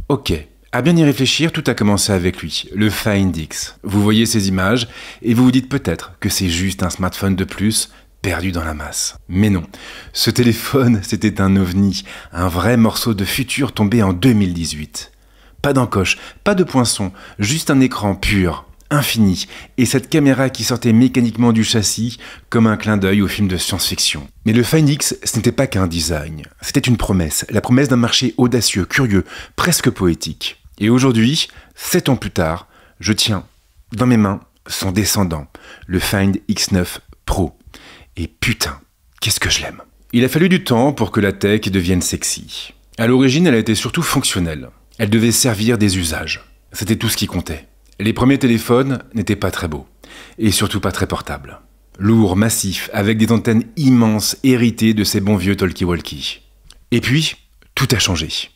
Ok, à bien y réfléchir, tout a commencé avec lui, le Find X. Vous voyez ces images et vous vous dites peut-être que c'est juste un smartphone de plus perdu dans la masse. Mais non, ce téléphone, c'était un ovni, un vrai morceau de futur tombé en 2018. Pas d'encoche, pas de poinçon, juste un écran pur, infini, et cette caméra qui sortait mécaniquement du châssis comme un clin d'œil au film de science-fiction. Mais le Find X, ce n'était pas qu'un design, c'était une promesse, la promesse d'un marché audacieux, curieux, presque poétique. Et aujourd'hui, 7 ans plus tard, je tiens dans mes mains son descendant, le Find X9 Pro. Et putain, qu'est-ce que je l'aime. Il a fallu du temps pour que la tech devienne sexy. À l'origine, elle a été surtout fonctionnelle. Elle devait servir des usages. C'était tout ce qui comptait. Les premiers téléphones n'étaient pas très beaux. Et surtout pas très portables. Lourds, massifs, avec des antennes immenses héritées de ces bons vieux talkie-walkie. Et puis, tout a changé.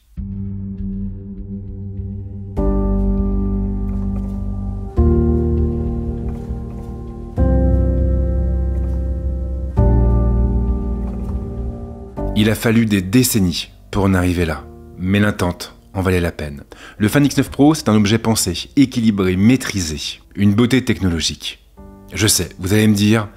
Il a fallu des décennies pour en arriver là. Mais l'attente en valait la peine. Le Find X9 Pro, c'est un objet pensé, équilibré, maîtrisé. Une beauté technologique. Je sais, vous allez me dire,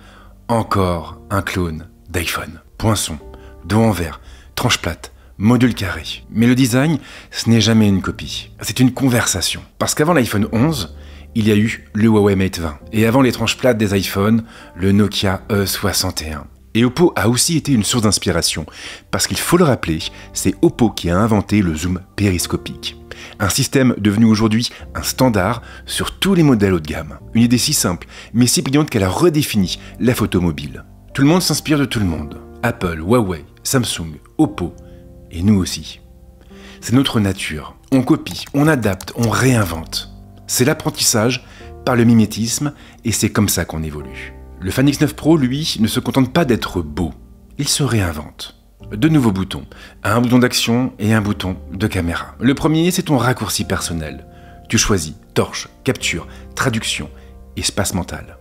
encore un clone d'iPhone. Poinçon, dos en verre, tranche plate, module carré. Mais le design, ce n'est jamais une copie. C'est une conversation. Parce qu'avant l'iPhone 11, il y a eu le Huawei Mate 20. Et avant les tranches plates des iPhones, le Nokia E61. Et Oppo a aussi été une source d'inspiration, parce qu'il faut le rappeler, c'est Oppo qui a inventé le zoom périscopique. Un système devenu aujourd'hui un standard sur tous les modèles haut de gamme. Une idée si simple, mais si brillante qu'elle a redéfini la photo mobile. Tout le monde s'inspire de tout le monde. Apple, Huawei, Samsung, Oppo, et nous aussi. C'est notre nature. On copie, on adapte, on réinvente. C'est l'apprentissage par le mimétisme, et c'est comme ça qu'on évolue. Le Find X9 Pro, lui, ne se contente pas d'être beau, il se réinvente. Deux nouveaux boutons, un bouton d'action et un bouton de caméra. Le premier, c'est ton raccourci personnel. Tu choisis torche, capture, traduction, espace mental.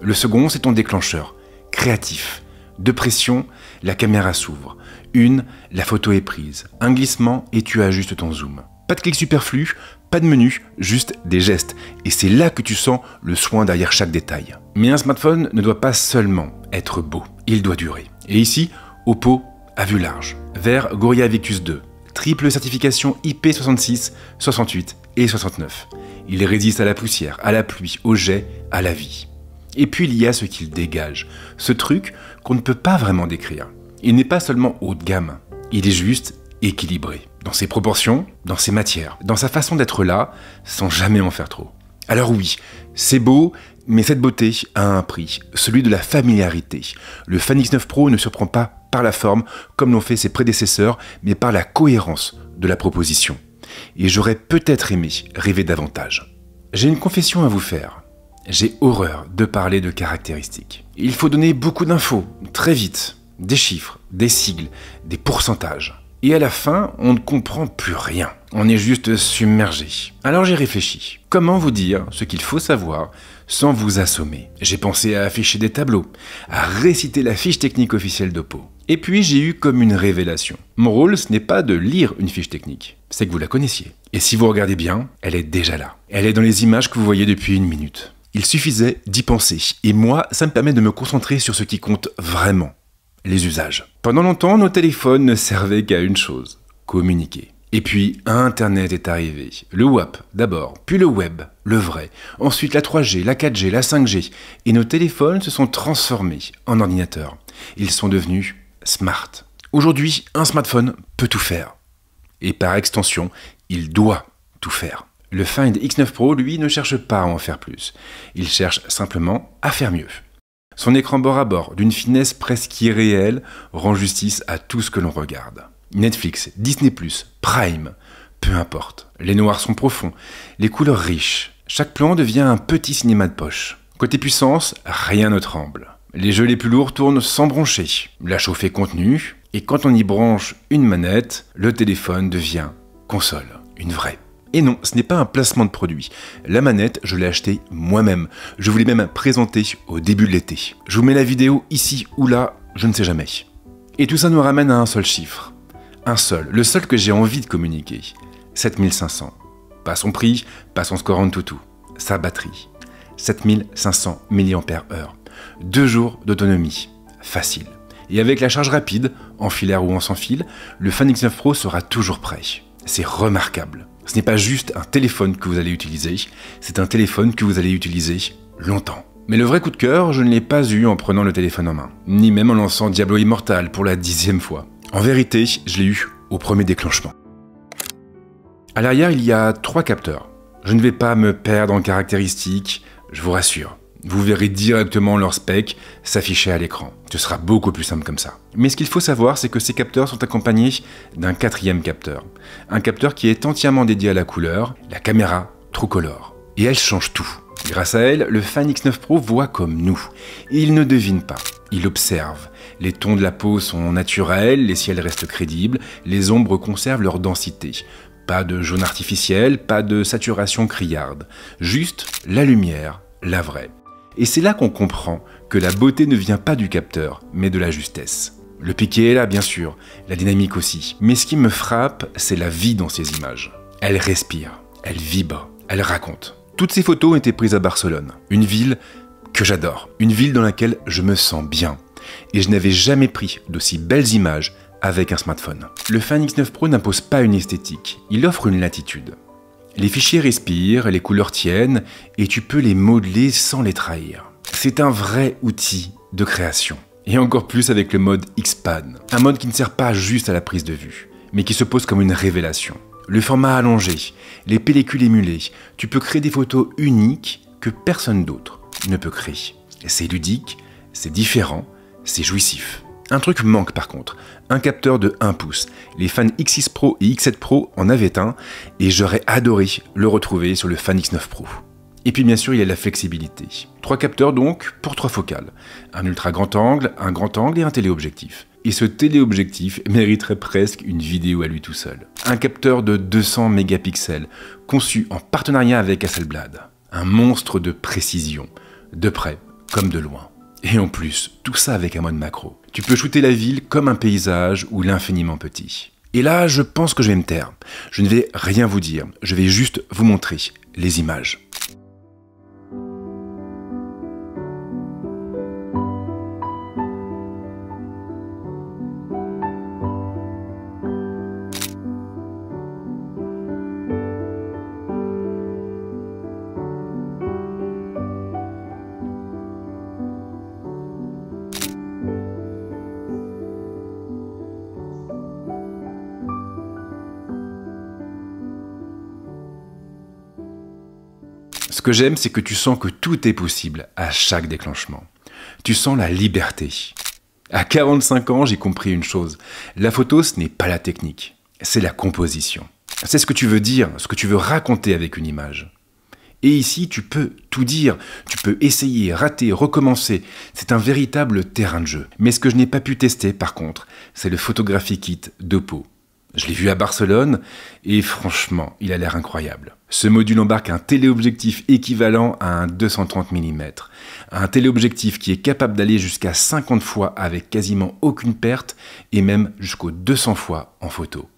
Le second, c'est ton déclencheur, créatif. Deux pressions, la caméra s'ouvre. Une, la photo est prise. Un glissement et tu ajustes ton zoom. Pas de clic superflu, pas de menu, juste des gestes. Et c'est là que tu sens le soin derrière chaque détail. Mais un smartphone ne doit pas seulement être beau, il doit durer. Et ici, Oppo a vu large. Vers Gorilla Victus 2, triple certification IP66, 68 et 69. Il résiste à la poussière, à la pluie, au jet, à la vie. Et puis il y a ce qu'il dégage, ce truc qu'on ne peut pas vraiment décrire. Il n'est pas seulement haut de gamme, il est juste équilibré. Dans ses proportions, dans ses matières, dans sa façon d'être là, sans jamais en faire trop. Alors oui, c'est beau, mais cette beauté a un prix, celui de la familiarité. Le Find X9 Pro ne surprend pas par la forme, comme l'ont fait ses prédécesseurs, mais par la cohérence de la proposition. Et j'aurais peut-être aimé rêver davantage. J'ai une confession à vous faire. J'ai horreur de parler de caractéristiques. Il faut donner beaucoup d'infos, très vite. Des chiffres, des sigles, des pourcentages. Et à la fin, on ne comprend plus rien. On est juste submergé. Alors j'ai réfléchi. Comment vous dire ce qu'il faut savoir sans vous assommer? J'ai pensé à afficher des tableaux, à réciter la fiche technique officielle d'Oppo. Et puis j'ai eu comme une révélation. Mon rôle, ce n'est pas de lire une fiche technique, c'est que vous la connaissiez. Et si vous regardez bien, elle est déjà là. Elle est dans les images que vous voyez depuis une minute. Il suffisait d'y penser. Et moi, ça me permet de me concentrer sur ce qui compte vraiment. Les usages. Pendant longtemps, nos téléphones ne servaient qu'à une chose, communiquer. Et puis, Internet est arrivé. Le WAP d'abord, puis le web, le vrai. Ensuite la 3G, la 4G, la 5G. Et nos téléphones se sont transformés en ordinateurs. Ils sont devenus smart. Aujourd'hui, un smartphone peut tout faire. Et par extension, il doit tout faire. Le Find X9 Pro, lui, ne cherche pas à en faire plus. Il cherche simplement à faire mieux. Son écran bord à bord, d'une finesse presque irréelle, rend justice à tout ce que l'on regarde. Netflix, Disney+, Prime, peu importe. Les noirs sont profonds, les couleurs riches. Chaque plan devient un petit cinéma de poche. Côté puissance, rien ne tremble. Les jeux les plus lourds tournent sans broncher. La chauffe est contenue, et quand on y branche une manette, le téléphone devient console, une vraie. Et non, ce n'est pas un placement de produit. La manette, je l'ai achetée moi-même. Je vous l'ai même présentée au début de l'été. Je vous mets la vidéo ici ou là, je ne sais jamais. Et tout ça nous ramène à un seul chiffre. Un seul, le seul que j'ai envie de communiquer. 7500. Pas son prix, pas son score AnTuTu. Sa batterie. 7500 mAh. 2 jours d'autonomie. Facile. Et avec la charge rapide, en filaire ou en sans fil, le Fan X9 Pro sera toujours prêt. C'est remarquable. Ce n'est pas juste un téléphone que vous allez utiliser, c'est un téléphone que vous allez utiliser longtemps. Mais le vrai coup de cœur, je ne l'ai pas eu en prenant le téléphone en main, ni même en lançant Diablo Immortal pour la 10e fois. En vérité, je l'ai eu au premier déclenchement. À l'arrière, il y a 3 capteurs. Je ne vais pas me perdre en caractéristiques, je vous rassure. Vous verrez directement leur spec s'afficher à l'écran. Ce sera beaucoup plus simple comme ça. Mais ce qu'il faut savoir, c'est que ces capteurs sont accompagnés d'un 4e capteur. Un capteur qui est entièrement dédié à la couleur, la caméra TrueColor. Et elle change tout. Grâce à elle, le Fan X9 Pro voit comme nous. Il ne devine pas, il observe. Les tons de la peau sont naturels, les ciels restent crédibles, les ombres conservent leur densité. Pas de jaune artificiel, pas de saturation criarde. Juste la lumière, la vraie. Et c'est là qu'on comprend que la beauté ne vient pas du capteur, mais de la justesse. Le piqué est là, bien sûr, la dynamique aussi. Mais ce qui me frappe, c'est la vie dans ces images. Elle respire, elle vibre, elle raconte. Toutes ces photos ont été prises à Barcelone, une ville que j'adore, une ville dans laquelle je me sens bien. Et je n'avais jamais pris d'aussi belles images avec un smartphone. Le Fan X9 Pro n'impose pas une esthétique, il offre une latitude. Les fichiers respirent, les couleurs tiennent, et tu peux les modeler sans les trahir. C'est un vrai outil de création. Et encore plus avec le mode X-Pan, un mode qui ne sert pas juste à la prise de vue, mais qui se pose comme une révélation. Le format allongé, les pellicules émulées, tu peux créer des photos uniques que personne d'autre ne peut créer. C'est ludique, c'est différent, c'est jouissif. Un truc manque par contre, un capteur de 1 pouce. Les Fan X6 Pro et X7 Pro en avaient un et j'aurais adoré le retrouver sur le Fan X9 Pro. Et puis bien sûr, il y a la flexibilité. 3 capteurs donc pour 3 focales. Un ultra grand angle et un téléobjectif. Et ce téléobjectif mériterait presque une vidéo à lui tout seul. Un capteur de 200 mégapixels, conçu en partenariat avec Hasselblad. Un monstre de précision, de près comme de loin. Et en plus, tout ça avec un mode macro. Tu peux shooter la ville comme un paysage ou l'infiniment petit. Et là, je pense que je vais me taire. Je ne vais rien vous dire, je vais juste vous montrer les images. Ce que j'aime, c'est que tu sens que tout est possible à chaque déclenchement. Tu sens la liberté. À 45 ans, j'ai compris une chose. La photo, ce n'est pas la technique, c'est la composition. C'est ce que tu veux dire, ce que tu veux raconter avec une image. Et ici, tu peux tout dire, tu peux essayer, rater, recommencer. C'est un véritable terrain de jeu. Mais ce que je n'ai pas pu tester, par contre, c'est le Photography Kit d'Oppo. Je l'ai vu à Barcelone et franchement, il a l'air incroyable. Ce module embarque un téléobjectif équivalent à un 230 mm. Un téléobjectif qui est capable d'aller jusqu'à 50 fois avec quasiment aucune perte et même jusqu'aux 200 fois en photo.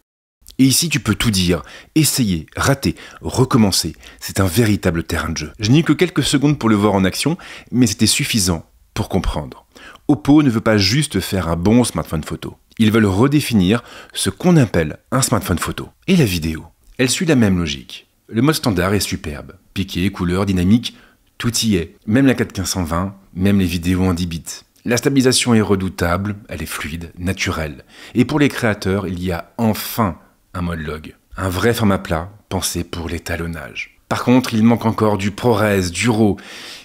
Et ici, tu peux tout dire, essayer, rater, recommencer. C'est un véritable terrain de jeu. Je n'ai eu que quelques secondes pour le voir en action, mais c'était suffisant pour comprendre. Oppo ne veut pas juste faire un bon smartphone photo. Ils veulent redéfinir ce qu'on appelle un smartphone photo. Et la vidéo, elle suit la même logique. Le mode standard est superbe. Piqué, couleur, dynamique, tout y est. Même la 4K120, même les vidéos en 10 bits. La stabilisation est redoutable, elle est fluide, naturelle. Et pour les créateurs, il y a enfin un mode log. Un vrai format plat, pensé pour l'étalonnage. Par contre, il manque encore du ProRes, du RAW.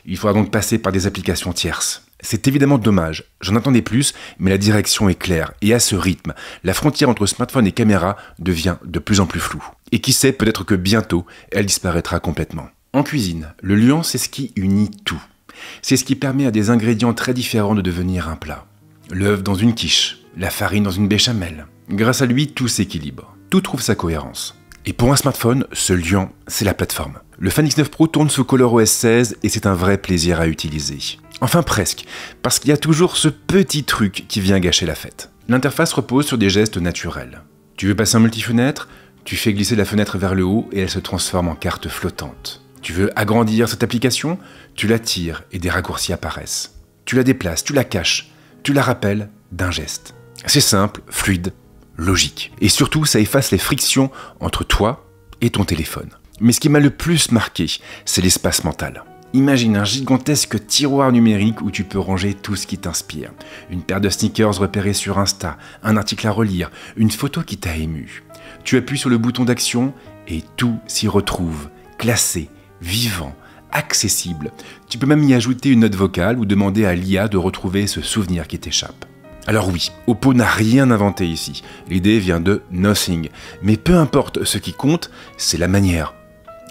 Il faudra donc passer par des applications tierces. C'est évidemment dommage, j'en attendais plus, mais la direction est claire, et à ce rythme, la frontière entre smartphone et caméra devient de plus en plus floue. Et qui sait, peut-être que bientôt, elle disparaîtra complètement. En cuisine, le liant, c'est ce qui unit tout. C'est ce qui permet à des ingrédients très différents de devenir un plat. L'œuf dans une quiche, la farine dans une béchamel. Grâce à lui, tout s'équilibre, tout trouve sa cohérence. Et pour un smartphone, ce liant, c'est la plateforme. Le Fan X9 Pro tourne sous ColorOS 16 et c'est un vrai plaisir à utiliser. Enfin presque, parce qu'il y a toujours ce petit truc qui vient gâcher la fête. L'interface repose sur des gestes naturels. Tu veux passer en multifenêtre ? Tu fais glisser la fenêtre vers le haut et elle se transforme en carte flottante. Tu veux agrandir cette application? Tu la tires et des raccourcis apparaissent. Tu la déplaces, tu la caches, tu la rappelles d'un geste. C'est simple, fluide, logique. Et surtout, ça efface les frictions entre toi et ton téléphone. Mais ce qui m'a le plus marqué, c'est l'espace mental. Imagine un gigantesque tiroir numérique où tu peux ranger tout ce qui t'inspire. Une paire de sneakers repérée sur Insta, un article à relire, une photo qui t'a ému. Tu appuies sur le bouton d'action et tout s'y retrouve, classé, vivant, accessible. Tu peux même y ajouter une note vocale ou demander à l'IA de retrouver ce souvenir qui t'échappe. Alors oui, Oppo n'a rien inventé ici. L'idée vient de Nothing. Mais peu importe, ce qui compte, c'est la manière.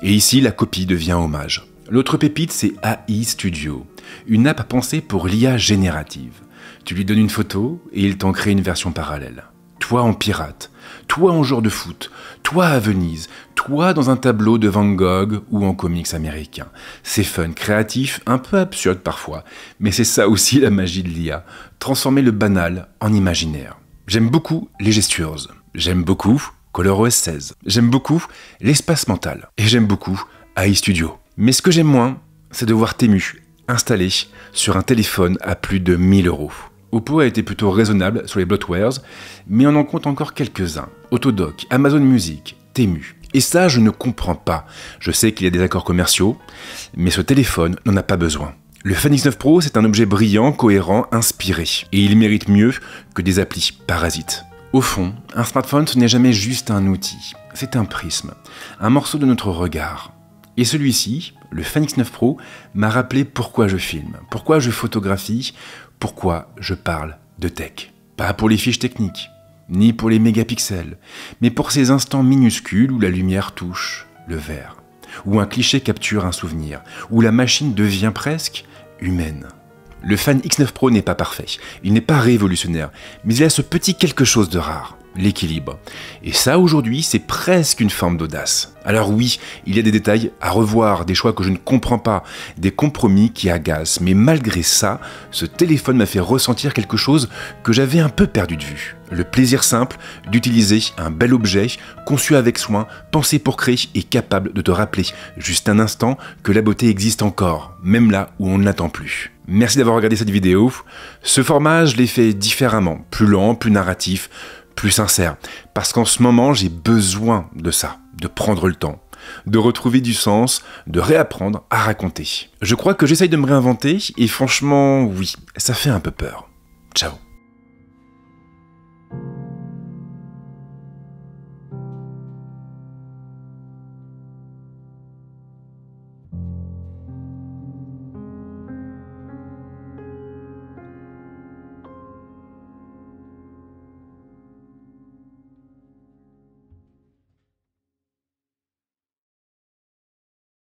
Et ici, la copie devient hommage. L'autre pépite, c'est AI Studio, une app pensée pour l'IA générative. Tu lui donnes une photo et il t'en crée une version parallèle. Toi en pirate, toi en joueur de foot, toi à Venise, toi dans un tableau de Van Gogh ou en comics américain. C'est fun, créatif, un peu absurde parfois, mais c'est ça aussi la magie de l'IA, transformer le banal en imaginaire. J'aime beaucoup les gestures, j'aime beaucoup ColorOS 16, j'aime beaucoup l'espace mental et j'aime beaucoup AI Studio. Mais ce que j'aime moins, c'est de voir Temu installé sur un téléphone à plus de 1000 €. Oppo a été plutôt raisonnable sur les bloatwares, mais on en compte encore quelques-uns. Autodoc, Amazon Music, Temu. Et ça, je ne comprends pas. Je sais qu'il y a des accords commerciaux, mais ce téléphone n'en a pas besoin. Le Fan X9 Pro, c'est un objet brillant, cohérent, inspiré. Et il mérite mieux que des applis parasites. Au fond, un smartphone, ce n'est jamais juste un outil. C'est un prisme, un morceau de notre regard. Et celui-ci, le Fan X9 Pro, m'a rappelé pourquoi je filme, pourquoi je photographie, pourquoi je parle de tech. Pas pour les fiches techniques, ni pour les mégapixels, mais pour ces instants minuscules où la lumière touche le verre, où un cliché capture un souvenir, où la machine devient presque humaine. Le Fan X9 Pro n'est pas parfait, il n'est pas révolutionnaire, mais il a ce petit quelque chose de rare. L'équilibre. Et ça, aujourd'hui, c'est presque une forme d'audace. Alors oui, il y a des détails à revoir, des choix que je ne comprends pas, des compromis qui agacent, mais malgré ça, ce téléphone m'a fait ressentir quelque chose que j'avais un peu perdu de vue. Le plaisir simple d'utiliser un bel objet, conçu avec soin, pensé pour créer et capable de te rappeler, juste un instant, que la beauté existe encore, même là où on ne l'attend plus. Merci d'avoir regardé cette vidéo. Ce format, je l'ai fait différemment, plus lent, plus narratif, plus sincère, parce qu'en ce moment, j'ai besoin de ça, de prendre le temps, de retrouver du sens, de réapprendre à raconter. Je crois que j'essaye de me réinventer, et franchement, oui, ça fait un peu peur. Ciao.